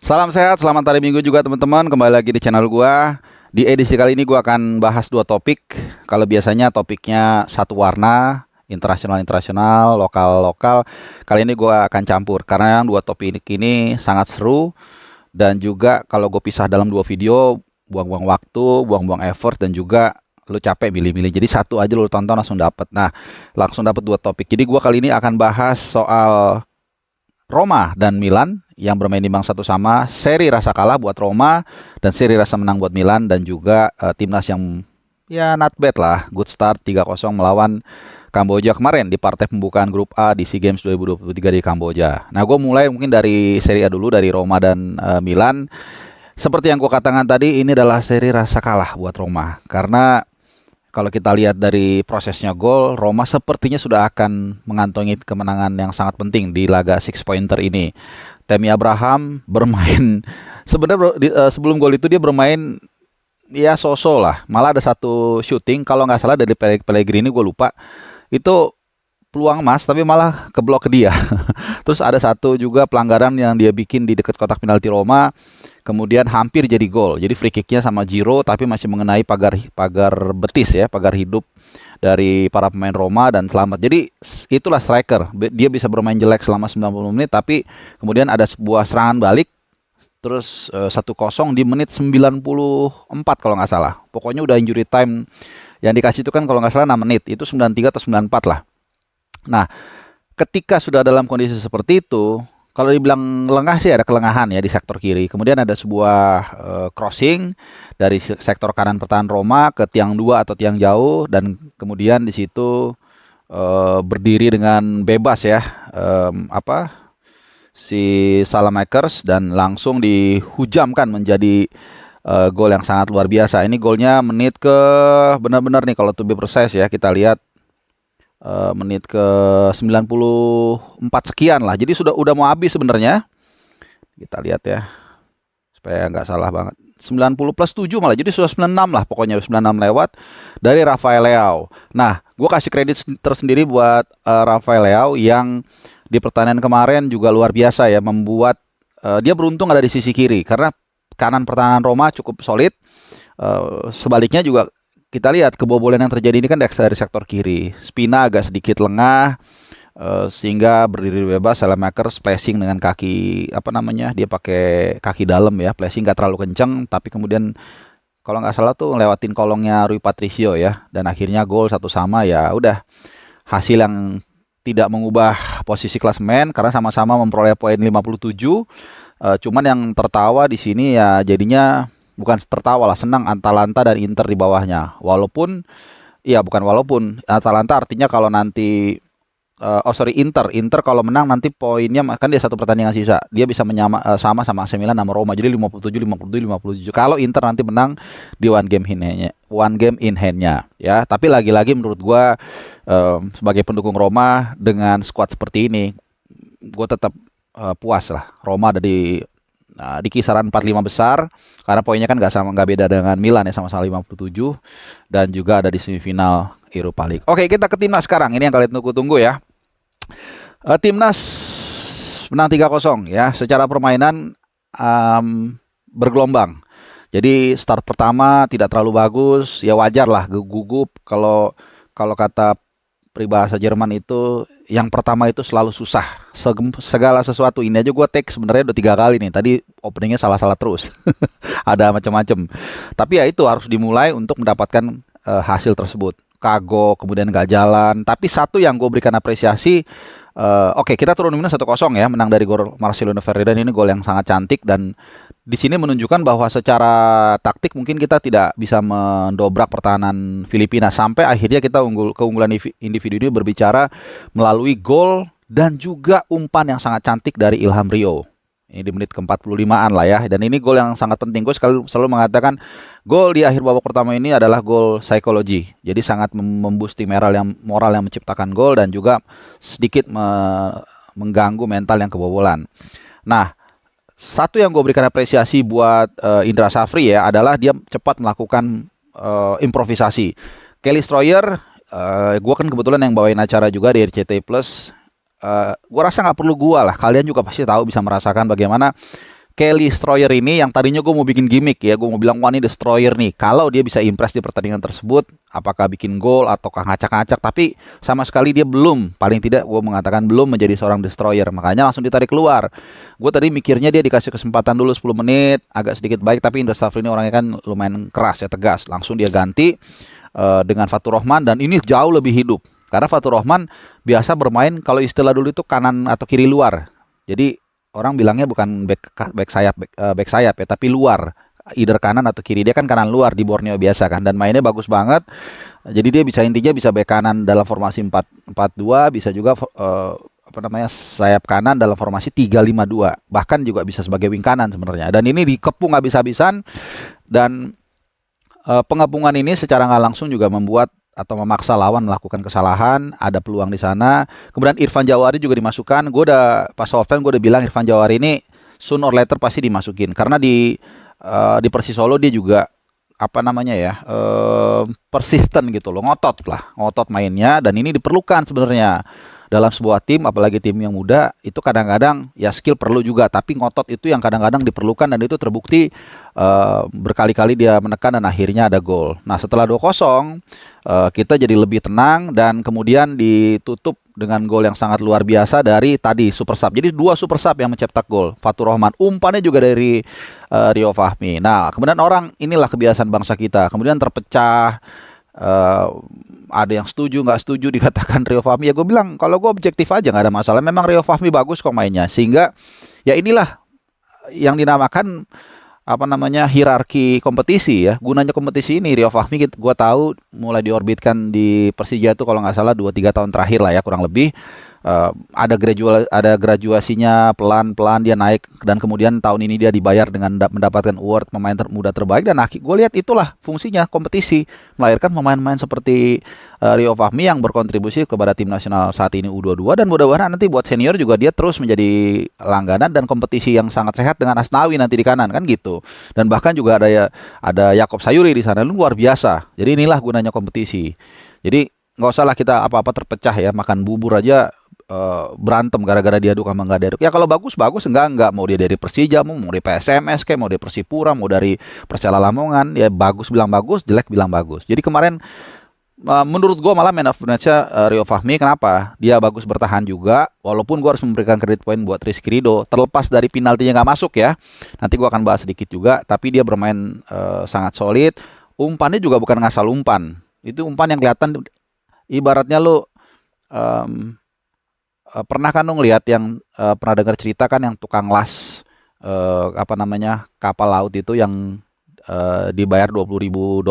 Salam sehat, selamat hari Minggu juga teman-teman. Kembali lagi di channel gua. Di edisi kali ini gua akan bahas dua topik. Kalau biasanya topiknya satu warna, internasional-internasional, lokal-lokal. Kali ini gua akan campur karena yang dua topik ini sangat seru dan juga kalau gue pisah dalam dua video, buang-buang waktu, buang-buang effort dan juga lu capek milih-milih. Jadi satu aja lu tonton langsung dapat. Nah, langsung dapat dua topik. Jadi gua kali ini akan bahas soal Roma dan Milan yang bermain imbang satu sama, seri rasa kalah buat Roma dan seri rasa menang buat Milan dan juga timnas yang ya not bad lah, good start 3-0 melawan Kamboja kemarin di partai pembukaan grup A di SEA Games 2023 di Kamboja. Nah, gue mulai mungkin dari seri A dulu, dari Roma dan Milan. Seperti yang gue katakan tadi, ini adalah seri rasa kalah buat Roma karena kalau kita lihat dari prosesnya gol, Roma sepertinya sudah akan mengantongi kemenangan yang sangat penting di laga six pointer ini. Tammy Abraham bermain sebenarnya sebelum gol itu dia bermain ya so-so lah. Malah ada satu shooting kalau nggak salah dari Pellegrini, gue lupa. Itu peluang emas tapi malah keblok ke dia. Terus ada satu juga pelanggaran yang dia bikin di dekat kotak penalti Roma, kemudian hampir jadi gol. Jadi free kicknya sama Giro tapi masih mengenai pagar betis ya, pagar hidup dari para pemain Roma dan selamat. Jadi itulah striker. Dia bisa bermain jelek selama 90 menit tapi kemudian ada sebuah serangan balik terus 1-0 di menit 94 kalau nggak salah. Pokoknya udah injury time yang dikasih itu kan kalau nggak salah 6 menit. Itu 93 atau 94 lah. Nah, ketika sudah dalam kondisi seperti itu, kalau dibilang lengah sih ada kelengahan ya di sektor kiri. Kemudian ada sebuah crossing dari sektor kanan pertahanan Roma ke tiang 2 atau tiang jauh dan kemudian di situ berdiri dengan bebas ya si Salamakers dan langsung dihujamkan menjadi gol yang sangat luar biasa. Ini golnya menit ke benar-benar nih kalau to be precise ya, kita lihat menit ke 94 sekian lah. Jadi udah mau habis sebenarnya. Kita lihat ya. Supaya nggak salah banget. 90 plus 7 malah. Jadi sudah 96 lah pokoknya. 96 lewat dari Rafael Leao. Nah, gue kasih kredit tersendiri buat Rafael Leao yang di pertandingan kemarin juga luar biasa ya. Membuat dia beruntung ada di sisi kiri. Karena kanan pertahanan Roma cukup solid. Sebaliknya juga kita lihat kebobolan yang terjadi ini kan dari sektor kiri. Spina agak sedikit lengah sehingga berdiri bebas. Salamakers flashing dengan kaki dia pakai kaki dalam ya, flashing nggak terlalu kenceng tapi kemudian kalau nggak salah tuh lewatin kolongnya Rui Patricio ya dan akhirnya gol 1-1 ya. Udah hasil yang tidak mengubah posisi klasemen karena sama-sama memperoleh poin 57. Cuman yang tertawa di sini ya jadinya bukan tertawa lah, senang Atalanta dan Inter di bawahnya. Walaupun, ya bukan walaupun, Atalanta artinya kalau nanti, Inter kalau menang nanti poinnya kan dia satu pertandingan sisa, dia bisa sama AC Milan sama Roma, jadi 57, 57, 57. Kalau Inter nanti menang di one game in hand-nya, ya. Tapi lagi-lagi menurut gua sebagai pendukung Roma dengan skuad seperti ini, gua tetap puas lah. Roma ada di kisaran 45 besar karena poinnya kan nggak beda dengan Milan ya, sama-sama 57 dan juga ada di semifinal Europa League. Oke, kita ke timnas sekarang. Ini yang kalian tunggu-tunggu ya. Timnas menang 3-0 ya. Secara permainan bergelombang. Jadi start pertama tidak terlalu bagus, ya wajar lah gugup kalau kata peribahasa Jerman itu yang pertama itu selalu susah. Segala sesuatu ini aja gue take sebenarnya udah 3 kali nih. Tadi openingnya salah-salah terus. Ada macam-macam. Tapi ya itu harus dimulai untuk mendapatkan hasil tersebut. Kagok kemudian nggak jalan. Tapi satu yang gue berikan apresiasi. Oke, kita turun minus 1-0 ya, menang dari gol Marcelino Ferdinand. Ini gol yang sangat cantik dan di sini menunjukkan bahwa secara taktik mungkin kita tidak bisa mendobrak pertahanan Filipina sampai akhirnya kita keunggulan individu ini berbicara melalui gol dan juga umpan yang sangat cantik dari Ilham Rio. Ini di menit ke-45-an lah ya. Dan ini gol yang sangat penting. Gue selalu mengatakan gol di akhir babak pertama ini adalah gol psikologi. Jadi sangat memboosting moral yang menciptakan gol dan juga sedikit mengganggu mental yang kebobolan. Nah, satu yang gue berikan apresiasi buat Indra Safri ya adalah dia cepat melakukan improvisasi. Kelly Stroyer, gue kan kebetulan yang bawain acara juga di RCTI Plus. Gue rasa nggak perlu gue lah, kalian juga pasti tahu bisa merasakan bagaimana Kelly Destroyer ini yang tadinya gue mau bikin gimmick ya, gue mau bilang wah ini Destroyer nih. Kalau dia bisa impress di pertandingan tersebut, apakah bikin gol ataukah ngacak-ngacak, tapi sama sekali dia belum, paling tidak gue mengatakan belum menjadi seorang Destroyer. Makanya langsung ditarik keluar. Gue tadi mikirnya dia dikasih kesempatan dulu 10 menit, agak sedikit baik, tapi Indra Safri ini orangnya kan lumayan keras ya, tegas. Langsung dia ganti dengan Fatur Rahman, dan ini jauh lebih hidup. Karena Fatur Rahman biasa bermain kalau istilah dulu itu kanan atau kiri luar. Jadi orang bilangnya bukan back sayap ya, tapi luar, either kanan atau kiri. Dia kan kanan luar di Borneo biasa kan, dan mainnya bagus banget. Jadi dia bisa intinya bisa back kanan dalam formasi 4-4-2, bisa juga sayap kanan dalam formasi 3-5-2. Bahkan juga bisa sebagai wing kanan sebenarnya. Dan ini dikepung habis-habisan, dan pengepungan ini secara nggak langsung juga membuat atau memaksa lawan melakukan kesalahan, ada peluang di sana. Kemudian Irfan Jawari juga dimasukkan. Gue udah pas offline gue udah bilang Irfan Jawari ini soon or later pasti dimasukin, karena di Persis Solo dia juga persisten gitu loh, ngotot mainnya, dan ini diperlukan sebenarnya dalam sebuah tim, apalagi tim yang muda. Itu kadang-kadang ya skill perlu juga, tapi ngotot itu yang kadang-kadang diperlukan, dan itu terbukti berkali-kali dia menekan dan akhirnya ada gol. Nah, setelah 2-0 kita jadi lebih tenang, dan kemudian ditutup dengan gol yang sangat luar biasa dari tadi super sub. Jadi 2 super sub yang mencetak gol. Fatur Rahman, umpannya juga dari Rio Fahmi. Nah, kemudian inilah kebiasaan bangsa kita. Kemudian terpecah, ada yang setuju nggak setuju dikatakan Rio Fahmi. Ya gue bilang kalau gue objektif aja nggak ada masalah. Memang Rio Fahmi bagus kok mainnya, sehingga ya inilah yang dinamakan hierarki kompetisi ya. Gunanya kompetisi ini, Rio Fahmi gue tahu mulai diorbitkan di Persija itu kalau nggak salah 2-3 tahun terakhir lah ya, kurang lebih. Ada graduasinya, pelan-pelan dia naik, dan kemudian tahun ini dia dibayar dengan mendapatkan award pemain muda terbaik. Dan gue lihat itulah fungsinya kompetisi, melahirkan pemain-pemain seperti Rio Fahmi yang berkontribusi kepada tim nasional saat ini U22, dan mudah-mudahan nanti buat senior juga dia terus menjadi langganan dan kompetisi yang sangat sehat dengan Asnawi nanti di kanan kan gitu. Dan bahkan juga ada Yakob Sayuri di sana, luar biasa. Jadi inilah gunanya kompetisi. Jadi nggak usah lah kita apa-apa terpecah ya, makan bubur aja berantem gara-gara diaduk sama nggak diaduk. Ya kalau bagus enggak, mau dia dari Persija, mau dari PSMS kayak, mau dari Persipura, mau dari Persela Lamongan, ya bagus bilang bagus, jelek bilang bagus. Jadi kemarin menurut gue malah man of the match-nya Rio Fahmi. Kenapa? Dia bagus bertahan juga, walaupun gue harus memberikan kredit poin buat Rizky Ridho, terlepas dari penaltinya nggak masuk ya, nanti gue akan bahas sedikit juga, tapi dia bermain sangat solid. Umpannya juga bukan ngasal umpan, itu umpan yang kelihatan ibaratnya lo pernah kan lo ngelihat yang pernah dengar cerita kan yang tukang las kapal laut itu yang dibayar $20.000,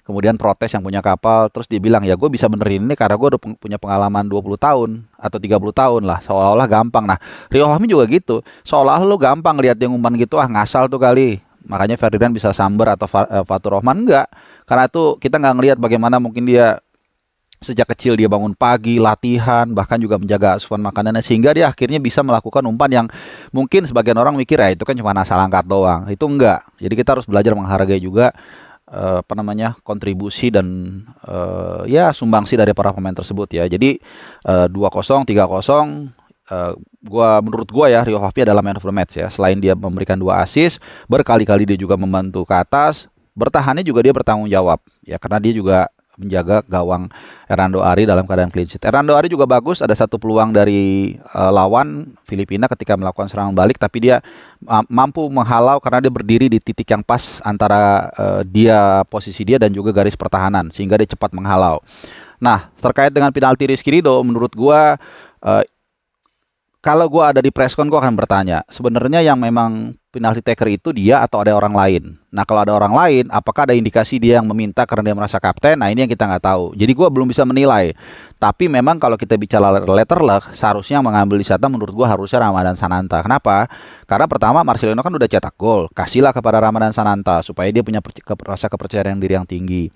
kemudian protes yang punya kapal, terus dia bilang ya gue bisa benerin ini karena gue udah punya pengalaman 20 tahun atau 30 tahun lah, seolah-olah gampang. Nah, Rio Fahmi juga gitu, seolah-olah lo gampang lihat yang umpan gitu, ngasal tuh kali, makanya Ferdinand bisa samber atau Fatur Rahman enggak, karena itu kita nggak ngelihat bagaimana mungkin dia sejak kecil dia bangun pagi, latihan, bahkan juga menjaga asupan makanannya, sehingga dia akhirnya bisa melakukan umpan yang mungkin sebagian orang mikir ya itu kan cuma asal angkat doang. Itu enggak. Jadi kita harus belajar menghargai juga kontribusi dan sumbangsi dari para pemain tersebut ya. Jadi 2-0, 3-0, menurut gua ya Rio Fahmi adalah man of the match ya. Selain dia memberikan 2 assist, berkali-kali dia juga membantu ke atas, bertahannya juga dia bertanggung jawab ya, karena dia juga menjaga gawang Hernando Ari dalam keadaan clean sheet. Hernando Ari juga bagus, ada satu peluang dari lawan Filipina ketika melakukan serangan balik, tapi dia mampu menghalau karena dia berdiri di titik yang pas antara posisi dia dan juga garis pertahanan, sehingga dia cepat menghalau. Nah, terkait dengan penalti Rizky Ridho, menurut gua kalau gue ada di preskon, gue akan bertanya, sebenarnya yang memang penalti taker itu dia atau ada orang lain? Nah, kalau ada orang lain, apakah ada indikasi dia yang meminta karena dia merasa kapten? Nah, ini yang kita nggak tahu. Jadi gue belum bisa menilai. Tapi memang kalau kita bicara letter luck, seharusnya yang mengambil di sana menurut gue harusnya Ramadan Sananta. Kenapa? Karena pertama Marcelino kan udah cetak gol. Kasihlah kepada Ramadan Sananta supaya dia punya rasa kepercayaan diri yang tinggi.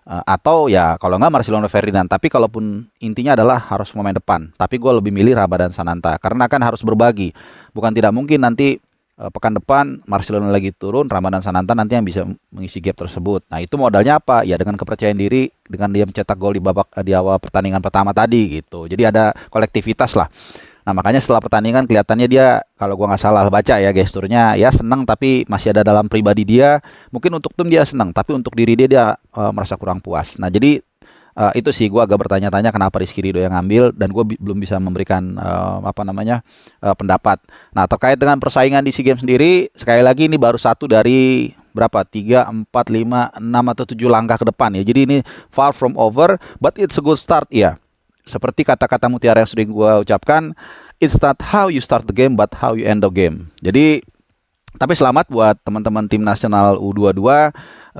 Atau ya kalau nggak Marcelino Ferdinand. Tapi kalaupun intinya adalah harus pemain depan. Tapi gue lebih milih Ramadan Sananta. Karena kan harus berbagi. Bukan tidak mungkin nanti pekan depan Marcelino lagi turun, Ramadan Sananta nanti yang bisa mengisi gap tersebut. Nah, itu modalnya apa? Ya dengan kepercayaan diri, dengan dia mencetak gol di awal pertandingan pertama tadi gitu. Jadi ada kolektivitas lah. Nah makanya setelah pertandingan kelihatannya dia, kalau gua nggak salah baca ya gesturnya, ya senang tapi masih ada dalam pribadi dia. Mungkin untuk tim dia senang, tapi untuk diri dia merasa kurang puas. Nah jadi itu sih gue agak bertanya-tanya kenapa Rizky Ridho yang ngambil, dan gue belum bisa memberikan apa namanya pendapat. Nah terkait dengan persaingan di SEA Games sendiri, sekali lagi ini baru satu dari berapa, 3, 4, 5, 6 atau 7 langkah ke depan ya. Jadi ini far from over, but it's a good start ya. Seperti kata-kata mutiara yang sering gue ucapkan, it's not how you start the game but how you end the game. Jadi tapi selamat buat teman-teman tim nasional U22.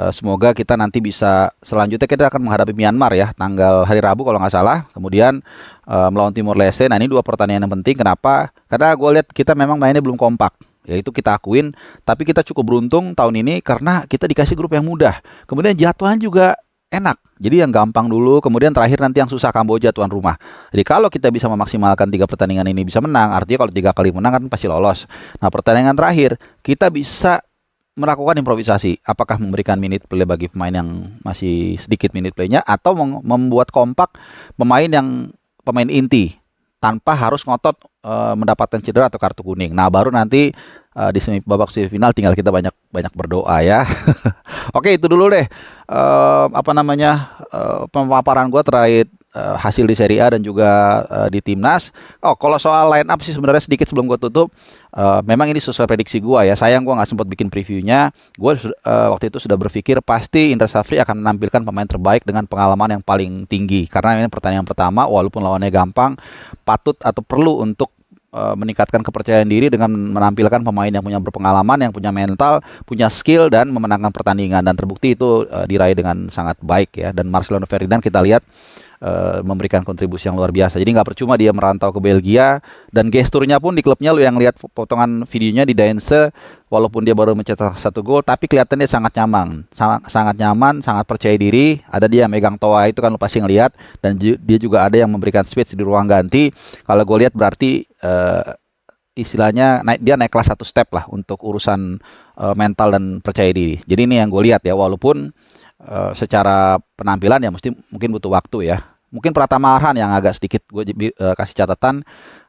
Semoga kita nanti bisa, selanjutnya kita akan menghadapi Myanmar ya, tanggal hari Rabu kalau nggak salah. Kemudian melawan Timor Leste. Nah ini dua pertandingan yang penting. Kenapa? Karena gue lihat kita memang mainnya belum kompak. Ya itu kita akuin. Tapi kita cukup beruntung tahun ini karena kita dikasih grup yang mudah. Kemudian jadwalnya juga enak. Jadi yang gampang dulu, kemudian terakhir nanti yang susah Kamboja tuan rumah. Jadi kalau kita bisa memaksimalkan 3 pertandingan ini bisa menang, artinya kalau 3 kali menang kan pasti lolos. Nah pertandingan terakhir kita bisa melakukan improvisasi. Apakah memberikan minute play bagi pemain yang masih sedikit minute playnya, atau membuat kompak pemain inti tanpa harus ngotot mendapatkan cedera atau kartu kuning. Nah baru nanti di babak semifinal tinggal kita banyak berdoa ya. Oke itu dulu deh pemaparan gue terkait hasil di Serie A dan juga di Timnas. Oh kalau soal line up sih sebenarnya sedikit sebelum gue tutup, memang ini sesuai prediksi gue ya. Sayang gue nggak sempat bikin previewnya. Gue waktu itu sudah berpikir pasti Indra Safri akan menampilkan pemain terbaik dengan pengalaman yang paling tinggi, karena ini pertandingan pertama walaupun lawannya gampang, patut atau perlu untuk meningkatkan kepercayaan diri dengan menampilkan pemain yang punya berpengalaman, yang punya mental, punya skill, dan memenangkan pertandingan. Dan terbukti itu diraih dengan sangat baik ya. Dan Marcelino Ferdinand kita lihat memberikan kontribusi yang luar biasa. Jadi nggak percuma dia merantau ke Belgia, dan gesturnya pun di klubnya, lu yang lihat potongan videonya di Dainse, walaupun dia baru mencetak 1 gol, tapi kelihatannya sangat nyaman, sangat percaya diri. Ada dia yang megang toa itu kan lu pasti ngelihat, dan dia juga ada yang memberikan speech di ruang ganti. Kalau gue lihat berarti istilahnya dia naik kelas 1 step lah untuk urusan mental dan percaya diri. Jadi ini yang gue lihat ya, walaupun secara penampilan ya mungkin butuh waktu ya. Mungkin Pratama Arhan yang agak sedikit gue kasih catatan,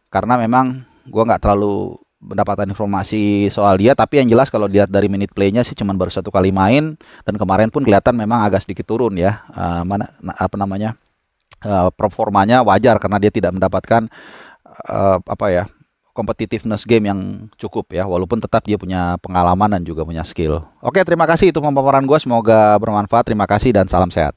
karena memang gue nggak terlalu mendapatkan informasi soal dia. Tapi yang jelas kalau dilihat dari minute playnya sih cuman baru 1 kali main, dan kemarin pun kelihatan memang agak sedikit turun ya. Performanya wajar karena dia tidak mendapatkan competitiveness game yang cukup ya, walaupun tetap dia punya pengalaman dan juga punya skill. Oke, terima kasih itu pemaparan gue, semoga bermanfaat. Terima kasih dan salam sehat.